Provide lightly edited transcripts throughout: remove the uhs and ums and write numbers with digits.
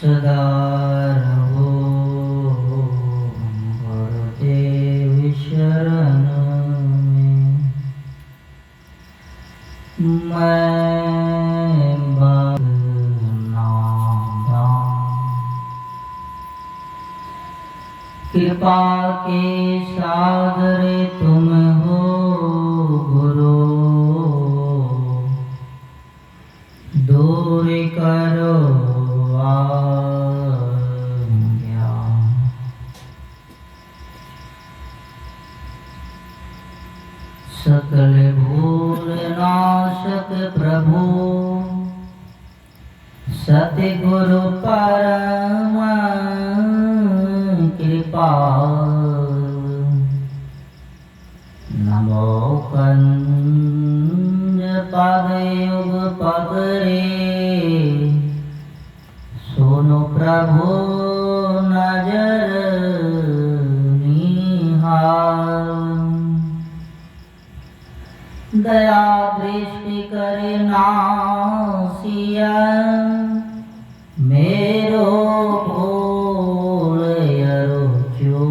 सदा रहो गुरुदेव शरण में। मैं बात नादा कृपा के सागर तुम हो गुरु, दूर करो सकल भूल नाशक प्रभु, सतगुरु परम कृपा। नमो कंज पद युग पकड़े, सुनो प्रभु नजर निहार। दया दृष्टि करे नासिया, मेरो भूल अरुचो।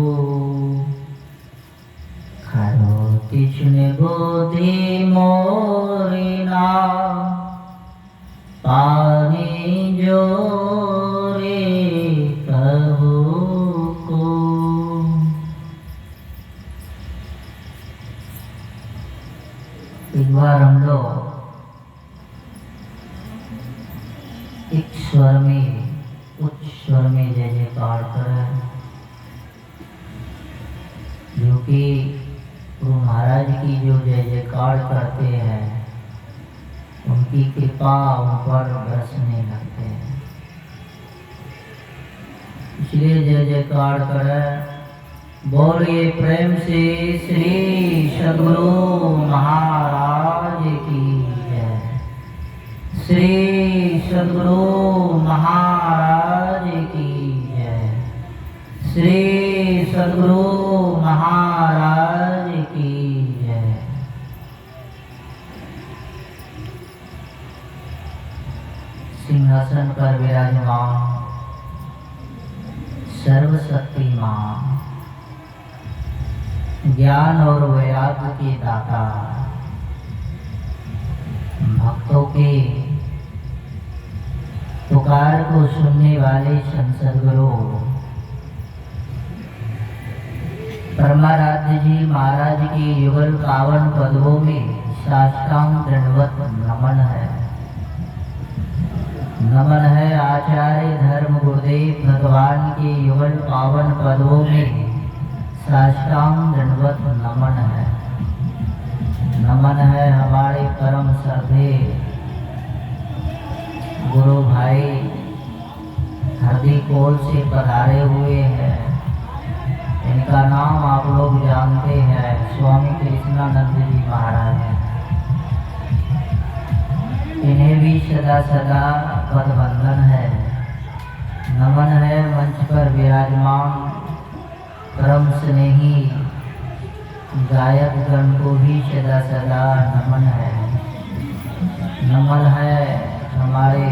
खरो तिछने बुद्धि मोरिना, पानी जोरे कहो को। एक बार हम लोग एक स्वर में, उच्च स्वर में जय जयकार करें, जो कि गुरु महाराज की जो जय जयकार करते हैं उनकी कृपा उन पर बरसने लगते हैं। इसलिए जय जयकार करें। बोलिए प्रेम से श्री सद्गुरु महाराज की जय। श्री सद्गुरु महाराज की जय। श्री सद्गुरु महाराज की जय। सिंहासन पर विराजमान सर्वशक्तिमान, ज्ञान और वैराग्य के दाता, भक्तों के पुकार को सुनने वाले सद्गुरु परमाराध्य जी महाराज के युगल पावन पदों में साष्टांग दंडवत नमन है। नमन है आचार्य धर्म गुरुदेव भगवान के युगल पावन पदों में साष्टांग दंडवत नमन है। नमन है हमारे परम श्रद्धेय गुरु भाई हरदी कोल से पधारे हुए हैं। इनका नाम आप लोग जानते हैं, स्वामी कृष्णानंद जी महाराज हैं। इन्हें भी सदा सदा पदवंदन है। नमन है मंच पर विराजमान परम स्नेही गायक गण को भी सदा सदा नमन है। नमन है हमारे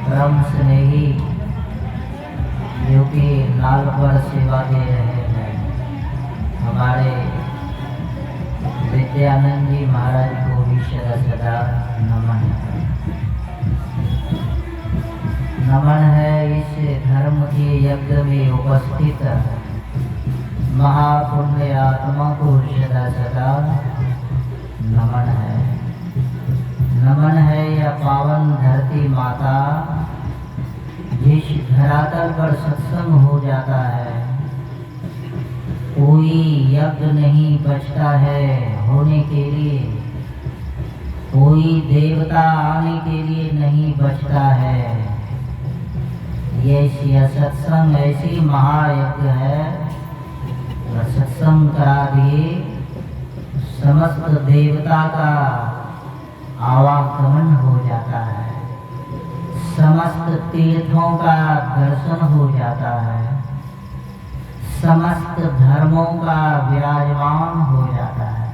परम स्नेही जो कि नाल पर सेवा दे रहे हैं, हमारे विद्यानंद जी महाराज को भी सदा सदा नमन है। नमन है इस धर्म के यज्ञ में उपस्थित महापुण्य आत्मा को सदा सदा नमन है। नमन है यह पावन धरती माता जिस धरातल पर सत्संग हो जाता है, कोई यज्ञ नहीं बचता है होने के लिए, कोई देवता आने के लिए नहीं बचता है। ये सत्संग ऐसी महायज्ञ है, सत्संग करा दिए समस्त देवता का आवागमन हो जाता है, समस्त तीर्थों का दर्शन हो जाता है, समस्त धर्मों का विराजमान हो जाता है।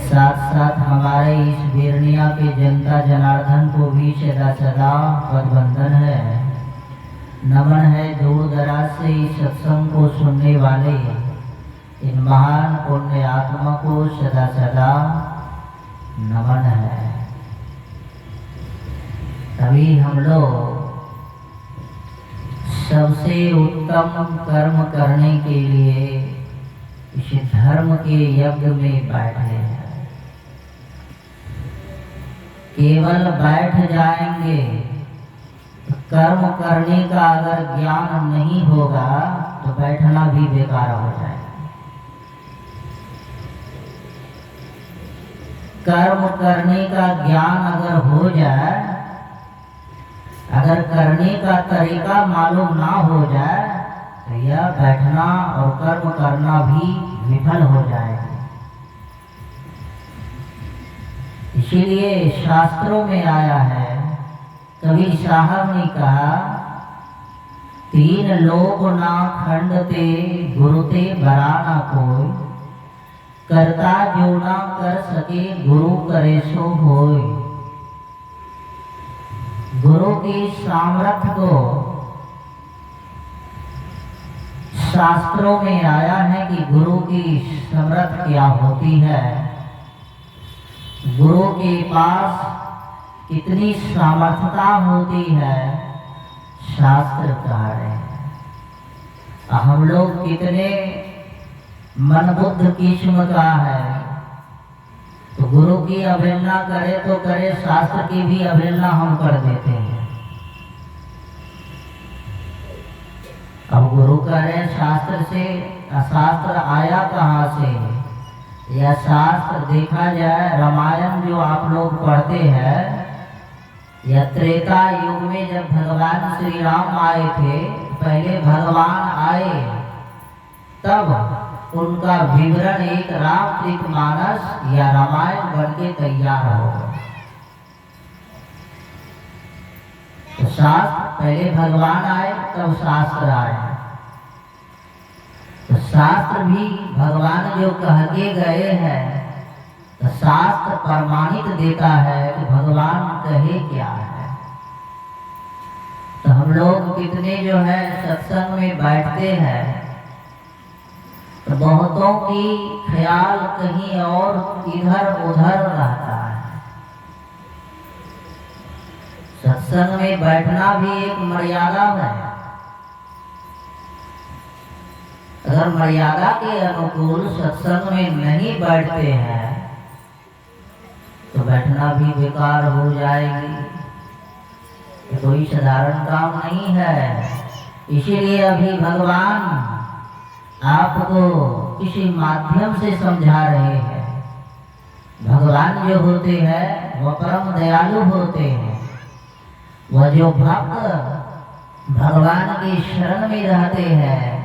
साथ साथ हमारे इस बेरनिया के जनता जनार्दन को भी सदा सदा पदबंधन है। नमन है दूर दराज से इस सत्संग को सुनने वाले इन महान पुण्य आत्मा को सदा सदा नमन है। तभी हम लोग सबसे उत्तम कर्म करने के लिए इस धर्म के यज्ञ में बैठे हैं। केवल बैठ जाएंगे तो कर्म करने का अगर ज्ञान नहीं होगा तो बैठना भी बेकार हो जाएगा। कर्म करने का ज्ञान अगर हो जाए, अगर करने का तरीका मालूम ना हो जाए तो यह बैठना और कर्म करना भी विफल हो जाएगा। इसीलिए शास्त्रों में आया है, कबीर साहब ने कहा, तीन लोग ना खंडते गुरुते बरा ना कोई, करता जो ना कर सके गुरु करे सो होय। गुरु की सामर्थ्य को शास्त्रों में आया है कि गुरु की सामर्थ्य क्या होती है, गुरु के पास कितनी सामर्थ्यता होती है, शास्त्र कह रहे हैं। हम लोग कितने मनबुद्ध किस्म का है, तो गुरु की अवहेलना करे तो करे, शास्त्र की भी अवहेलना हम कर देते हैं। अब गुरु कह रहे शास्त्र से, शास्त्र आया कहाँ से? यह शास्त्र देखा जाए, रामायण जो आप लोग पढ़ते हैं, यह त्रेता युग में जब भगवान श्री राम आए थे, पहले भगवान आए तब उनका विवरण एक रामचरितमानस या रामायण बन के तैयार हो गया। तो शास्त्र पहले भगवान आए तब शास्त्र आए। तो शास्त्र भी भगवान जो कह के गए हैं, तो शास्त्र प्रमाणित देता है कि भगवान कहे क्या है। तो हम लोग कितने जो है सत्संग में बैठते हैं, तो बहुतों की ख्याल कहीं और इधर उधर रहता है। सत्संग में बैठना भी एक मर्यादा है। अगर मर्यादा के अनुकूल सत्संग में नहीं बैठते हैं तो बैठना भी बेकार हो जाएगी। ये कोई साधारण काम नहीं है। इसीलिए अभी भगवान आपको किसी माध्यम से समझा रहे हैं। भगवान जो होते हैं वह परम दयालु होते हैं। वह जो भक्त भगवान की शरण में रहते हैं,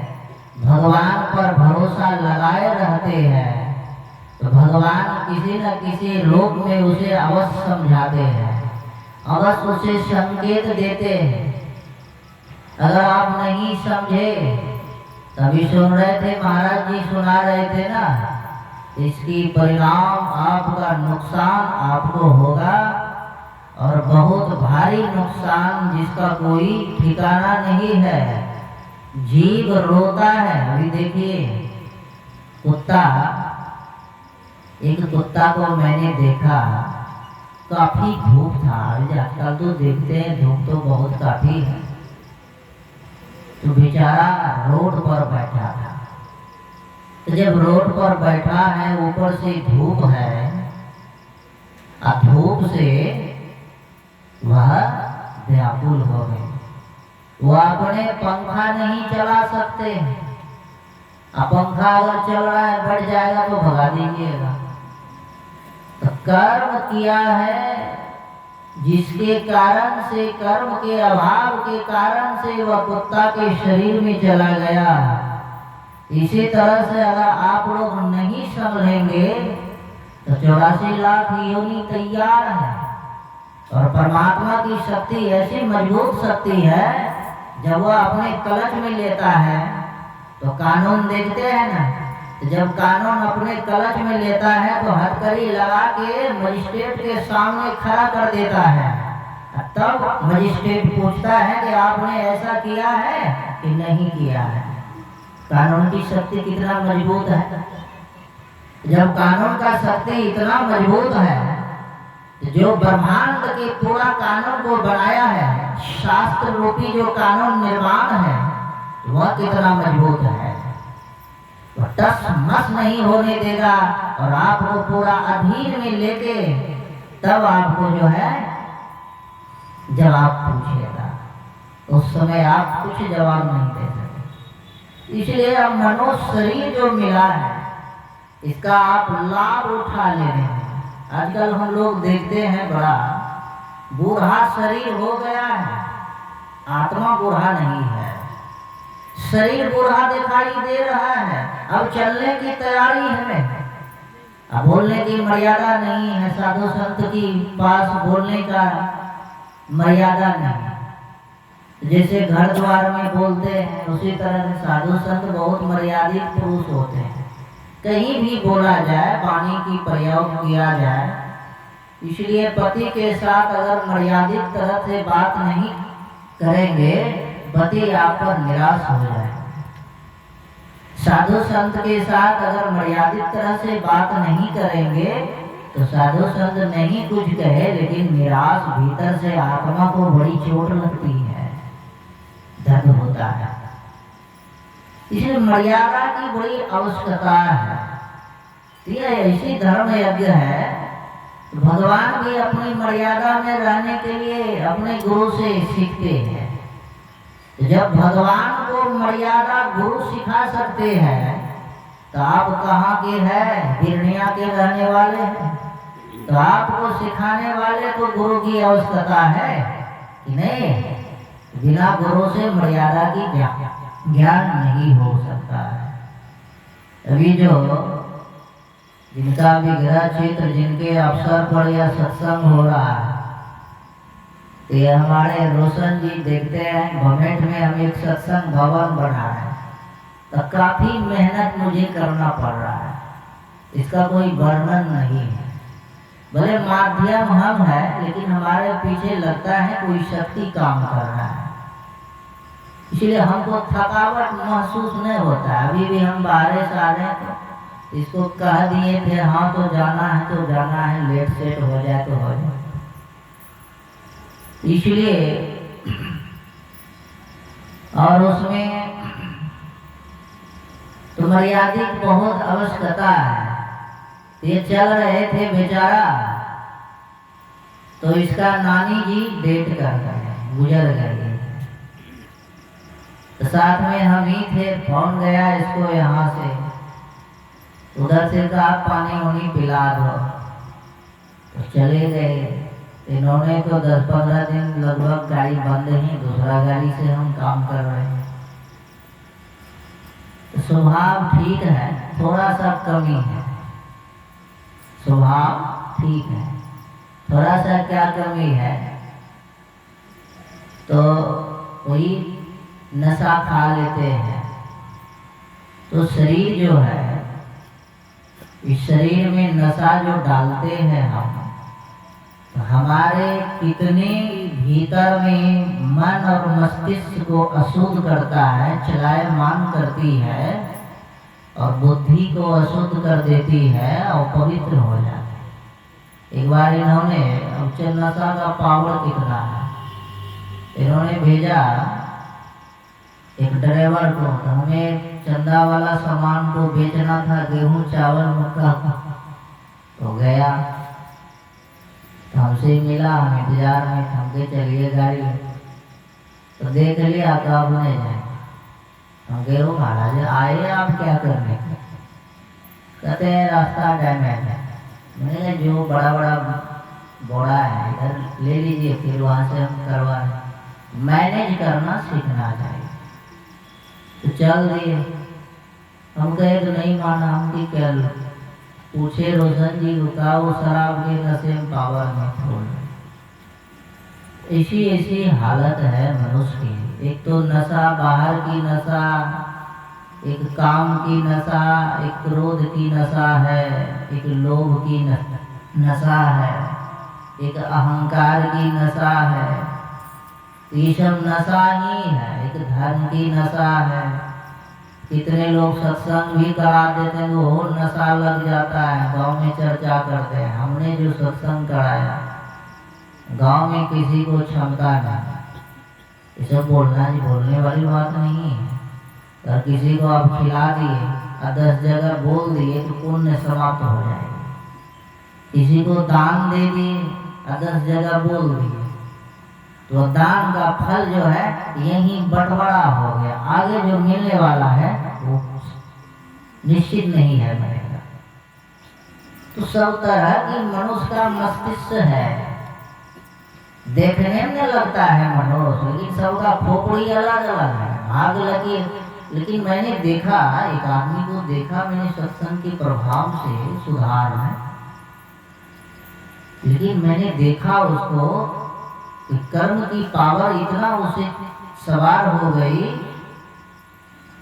भगवान पर भरोसा लगाए रहते हैं, तो भगवान किसी न किसी रूप में उसे अवश्य समझाते हैं, अवश्य उसे संकेत देते हैं। अगर आप नहीं समझे, तभी सुन रहे थे महाराज जी सुना रहे थे ना, इसकी परिणाम आपका नुकसान आपको होगा, और बहुत भारी नुकसान जिसका कोई ठिकाना नहीं है। जीव रोता है। अभी देखिए कुत्ता, एक कुत्ता को मैंने देखा, काफी धूप था। आजकल तो देखते हैं धूप तो बहुत काफी है, तो बेचारा रोड पर बैठा था। तो जब रोड पर बैठा है, ऊपर से धूप है, और धूप से वह व्याकुल हो गए। वह अपने पंखा नहीं चला सकते। अब पंखा अगर चल रहा है, बढ़ जाएगा तो भगा दीजिएगा। तो कर्म किया है जिसके कारण से, कर्म के अभाव के कारण से वह कुत्ता के शरीर में चला गया। इसी तरह से अगर आप लोग नहीं समझेंगे तो 84 लाख योनि तैयार है। और परमात्मा की शक्ति ऐसी मजबूत शक्ति है, जब वह अपने कलच में लेता है तो कानून देखते हैं ना, तो जब कानून अपने कलच में लेता है तो हथकड़ी लगा के मजिस्ट्रेट के सामने खड़ा कर देता है। तब मजिस्ट्रेट पूछता है कि आपने ऐसा किया है कि नहीं किया है। कानून की शक्ति कितना मजबूत है। जब कानून का शक्ति इतना मजबूत है, जो ब्रह्मांड के पूरा कानून को बनाया है, शास्त्र रूपी जो कानून निर्माण है, वह कितना मजबूत है। तो टस मस नहीं होने देगा और आपको पूरा अधीन में लेके तब आपको जो है जवाब पूछेगा। उस समय आप कुछ जवाब नहीं दे सकते। इसलिए अब मनुष्य शरीर जो मिला है, इसका आप लाभ उठा ले रहे हैं। आजकल हम लोग देखते हैं बड़ा बूढ़ा शरीर हो गया है, आत्मा बूढ़ा नहीं है। शरीर बूढ़ा दिखाई दे रहा है, अब चलने की तैयारी है। अब बोलने की मर्यादा नहीं है, साधु संत की पास बोलने का मर्यादा नहीं। जैसे घर द्वार में बोलते हैं, उसी तरह साधु संत बहुत मर्यादित पुरुष होते हैं। कहीं भी बोला जाए, वाणी की प्रयोग किया जाए। इसलिए पति के साथ अगर मर्यादित तरह से बात नहीं करेंगे, पति आप पर निराश हो जाए। साधु संत के साथ अगर मर्यादित तरह से बात नहीं करेंगे तो साधु संत नहीं कुछ कहे, लेकिन निराश भीतर से आत्मा को बड़ी चोट लगती है, दर्द होता है। इसलिए मर्यादा की बड़ी आवश्यकता है। ये ऐसी धर्म यज्ञ है, भगवान भी अपनी मर्यादा में रहने के लिए अपने गुरु से सीखते हैं। जब भगवान को मर्यादा गुरु सिखा सकते हैं, तो आप कहाँ के हैं? हिरनिया के रहने वाले हैं। तो आपको सिखाने वाले तो गुरु की आवश्यकता है कि नहीं? बिना गुरु से मर्यादा की ज्ञान नहीं हो सकता है। अभी जो जिनका विग्रह चित्र जिनके अवसर पर यह सत्संग हो रहा है, तो ये हमारे रोशन जी देखते हैं, गवर्नमेंट में हम एक सत्संग भवन बना रहे हैं, तो काफी मेहनत मुझे करना पड़ रहा है। इसका कोई वर्णन नहीं है। भले माध्यम हम हैं, लेकिन हमारे पीछे लगता है कोई शक्ति काम कर रहा है। इसलिए हमको थकावट महसूस नहीं होता। अभी भी हम बाहर से आ रहे हैं, तो इसको कह दिए थे हाँ तो जाना है तो जाना है, लेट सेट हो जाए तो हो जाए। इसलिए और उसमें तो मर्यादित बहुत आवश्यकता है। ये चल रहे थे बेचारा, तो इसका नानी जी डेट कर गए, गुजर गए। तो साथ में हम ही थे, फोन गया इसको यहाँ से, उधर से कहा पानी वानी पिला दो, तो चले गए। इन्होंने तो 10-15 दिन लगभग गाड़ी बंद ही, दूसरा गाड़ी से हम काम कर रहे हैं। स्वभाव ठीक है, थोड़ा सा कमी है। स्वभाव ठीक है, थोड़ा सा क्या कमी है, तो कोई नशा खा लेते हैं। तो शरीर जो है, इस शरीर में नशा जो डालते हैं हम, हमारे कितने भीतर में मन और मस्तिष्क को अशुद्ध करता है, चलायमान करती है और बुद्धि को अशुद्ध कर देती है और पवित्र हो जाता है। एक बार इन्होंने, अब नशा का पावर कितना है, इन्होंने भेजा एक ड्राइवर को, तो हमें चंदा वाला सामान को बेचना था, गेहूं चावल मक्का, तो गया, हमसे मिला, हम इंतजार में, हमके चलिए गाड़ी, तो देख लिया तो अब नहीं जाए। हम गए, वो महाराज आए आप क्या करने? कहते हैं रास्ता डैमेज है। मैंने जो बड़ा बड़ा बोड़ा है इधर ले लीजिए, फिर वहाँ से हम करवाएं। मैनेज करना सीखना चाहिए। तो चल दिए, हम कहे तो नहीं माना, हम भी क्या पूछे रोशन जी रुका, वो शराब के नशे में पावर में छोड़। ऐसी हालत है मनुष्य की। एक तो नशा, बाहर की नशा, एक काम की नशा, एक क्रोध की नशा है, एक लोभ की नशा है, एक अहंकार की नशा है। ये सब नशा ही है। एक धर्म की नशा है। कितने लोग सत्संग भी करा देते हैं, वो नशा लग जाता है, गांव में चर्चा करते हैं हमने जो सत्संग कराया। गांव में किसी को क्षमता नहीं। ये सब बोलने वाली बात नहीं है। अगर किसी को आप खिला दिए और 10 जगह बोल दिए तो पुण्य समाप्त हो जाएगा। किसी को दान दे दिए और 10 जगह बोल दिए तो दान का फल जो है यही बंटवारा हो गया। आगे जो मिलने वाला है वो निश्चित नहीं है मिलेगा। तो सब तरह की मनुष्य का मस्तिष्क है। देखने में लगता है मनुष्य, लेकिन सबका खोपड़ी अलग अलग है, भाग लगी। लेकिन मैंने देखा, एक आदमी को देखा मैंने सत्संग के प्रभाव से सुधार है, लेकिन मैंने देखा उसको कि कर्म की पावर इतना उसे सवार हो गई,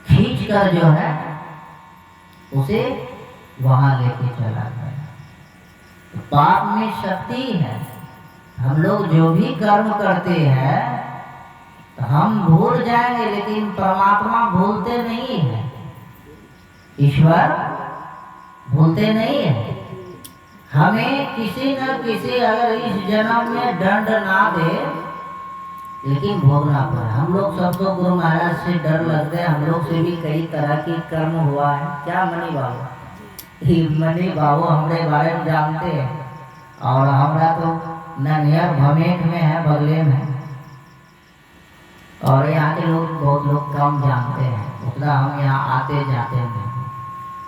खींच कर जो है उसे वहां लेके चला गया। तो पाप में शक्ति है। हम लोग जो भी कर्म करते हैं तो हम भूल जाएंगे, लेकिन परमात्मा भूलते नहीं है, ईश्वर भूलते नहीं है। हमें किसी न किसी अगर इस जन्म में दंड ना दे, लेकिन भोगना पड़े। हम लोग सबको गुरु महाराज से डर लगता है। हम लोग से भी कई तरह की कर्म हुआ है। क्या मनी बाबू, मनी बाबू हमारे बारे में जानते हैं, और हमारा तो ननियर भमेट में है, बगले में, और यहाँ के लोग बहुत लोग कम जानते हैं। उतना हम यहाँ आते जाते हैं।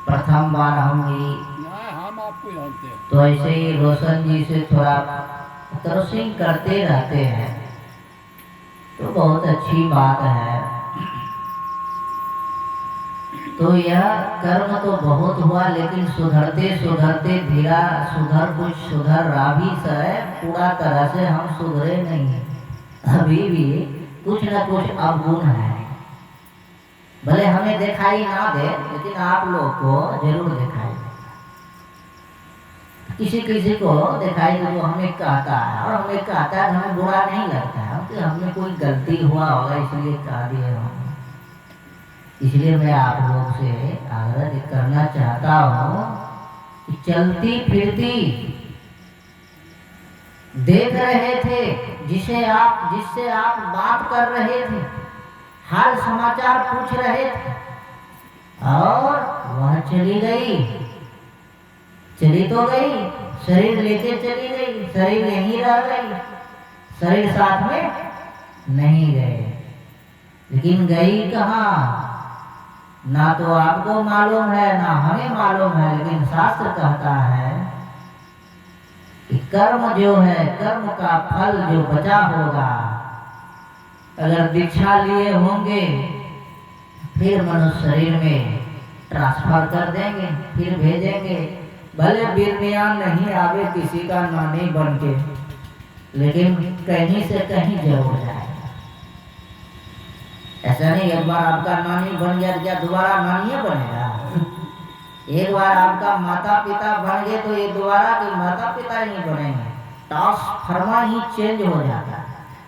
प्रथम बार हम आपको जानते हैं, तो ऐसे ही रोशन जी से थोड़ा क्रॉसिंग करते रहते हैं, तो बहुत अच्छी बात है। तो यह कर्म तो बहुत हुआ, लेकिन सुधरते सुधरते धीरा सुधर रहा भी है। पूरा तरह से हम सुधरे नहीं, अभी भी कुछ न कुछ अवगुण है। भले हमें दिखाई ना दे, लेकिन आप लोग को जरूर दिखाई दे। किसी किसी को दिखाई दे, वो हमें कहता है, और हमें कहता है, हमें बुरा नहीं लगता है कि हमने कोई गलती हुआ होगा इसलिए कह दिए होंगे। इसलिए मैं आप लोग से आग्रह करना चाहता हूँ कि चलती फिरती देख रहे थे, जिससे आप बात कर रहे थे, हाल समाचार पूछ रहे थे, और वह चली गई। चली तो गई, शरीर लेके चली गई, शरीर यहीं रह गई, शरीर साथ में नहीं गए। लेकिन गई कहाँ, ना तो आपको मालूम है ना हमें मालूम है। लेकिन शास्त्र कहता है कि कर्म जो है, कर्म का फल जो बचा होगा, अगर दीक्षा लिए होंगे फिर मनुष्य शरीर में ट्रांसफर कर देंगे, फिर भेजेंगे। भले बिरनियान नहीं आवे किसी का नानी बन के, लेकिन कहीं से कहीं जरूर जाएगा। ऐसा नहीं एक बार आपका नानी बन गया क्या दोबारा नानी बनेगा? एक बार आपका माता पिता बन गए तो ये दोबारा के माता पिता ही नहीं बनेंगे। ट्रांसफॉर्मर ही चेंज हो जाता है,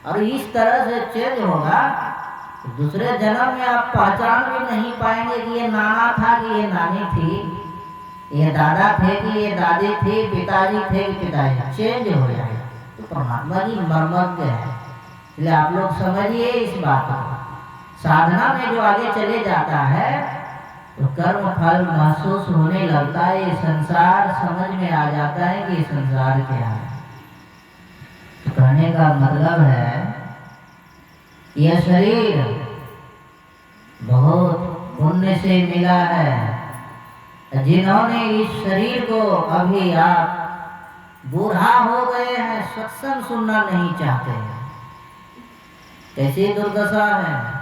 और इस तरह से चेंज होगा तो दूसरे जन्म में आप पहचान भी नहीं पाएंगे कि ये नाना था कि ये नानी थी, ये दादा थे कि ये दादी थी, पिताजी थे कि पिताजी। चेंज हो जाएगा। तो परमात्मा की मर्मज्ञ है, इसलिए आप लोग समझिए इस बात को। साधना में जो आगे चले जाता है तो कर्म फल महसूस होने लगता है, ये संसार समझ में आ जाता है कि ये संसार क्या है। तो कहने का मतलब है यह शरीर बहुत पुण्य से मिला है। जिन्होंने इस शरीर को, अभी आप बूढ़ा हो गए हैं, सत्संग सुनना नहीं चाहते हैं, कैसी दुर्दशा है।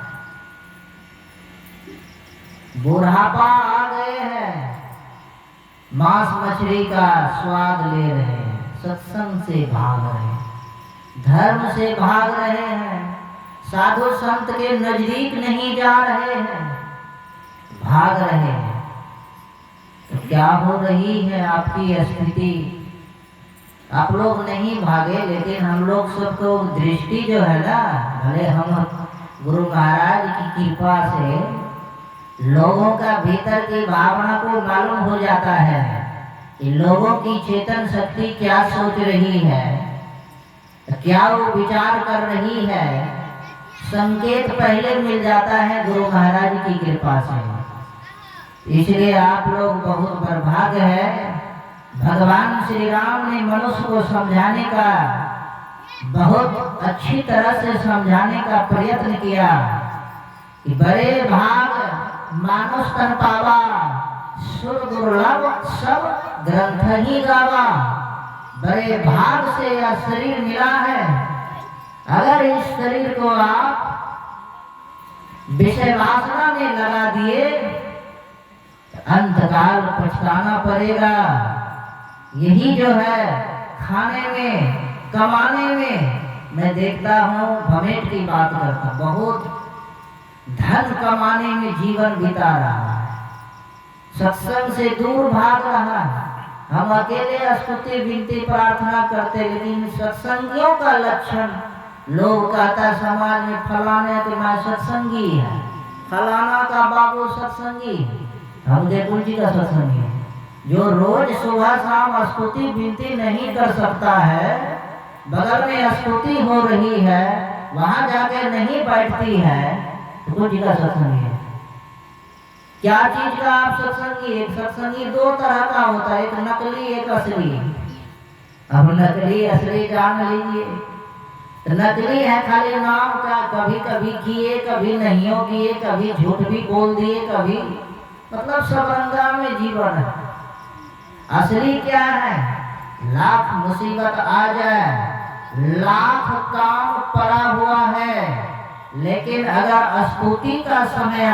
बुढ़ापा आ गए हैं, मांस मछली का स्वाद ले रहे हैं, सत्संग से भाग रहे हैं, धर्म से भाग रहे हैं, साधु संत के नजदीक नहीं जा रहे हैं, भाग रहे हैं। तो क्या हो रही है आपकी स्थिति? आप लोग नहीं भागे, लेकिन हम लोग सब तो दृष्टि जो है ना, भले हम गुरु महाराज की कृपा से लोगों का भीतर की भावना को मालूम हो जाता है कि लोगों की चेतन शक्ति क्या सोच रही है, क्या वो विचार कर रही है। संकेत पहले मिल जाता है गुरु महाराज की कृपा से। इसलिए आप लोग बहुत बर्भाग्य है। भगवान श्री राम ने मनुष्य को समझाने का, बहुत अच्छी तरह से समझाने का प्रयत्न किया कि बड़े भाग मानुष तन पावा, सुर दुर्लभ सब ग्रंथ ही गावा। बड़े भाग से यह शरीर मिला है। अगर इस शरीर को आप विषय वासना में लगा दिए तो अंतकाल पछताना पड़ेगा। यही जो है खाने में, कमाने में, मैं देखता हूँ, भमेट की बात करता, बहुत धन कमाने में जीवन बिता रहा है, सत्संग से दूर भाग रहा है। हम अकेले स्तुति विनती प्रार्थना करते, लेकिन सत्संगियों का लक्षण लोग कहता समाज में, फलाने के माँ सत्संगी है, फलाना का बाबू सत्संगी है। हम देखो जी का सत्संगी है। जो रोज सुबह शाम स्तुति विनती नहीं कर सकता है, बगल में स्तुति हो रही है, वहां जाके नहीं बैठती है, तो कुछ का सत्संगी है। क्या चीज का आप सत्संगी? एक सत्संगी दो तरह का होता है, एक नकली एक असली। अब नकली असली जान लीजिए। तो नकली है खाली नाम का, कभी कभी किए, कभी नहीं किए, कभी झूठ भी बोल दिए, कभी मतलब सबरंगा में जीवन है। असली क्या है? लाख मुसीबत आ जाए, लाख काम पड़ा हुआ है, लेकिन अगर स्तुति का समय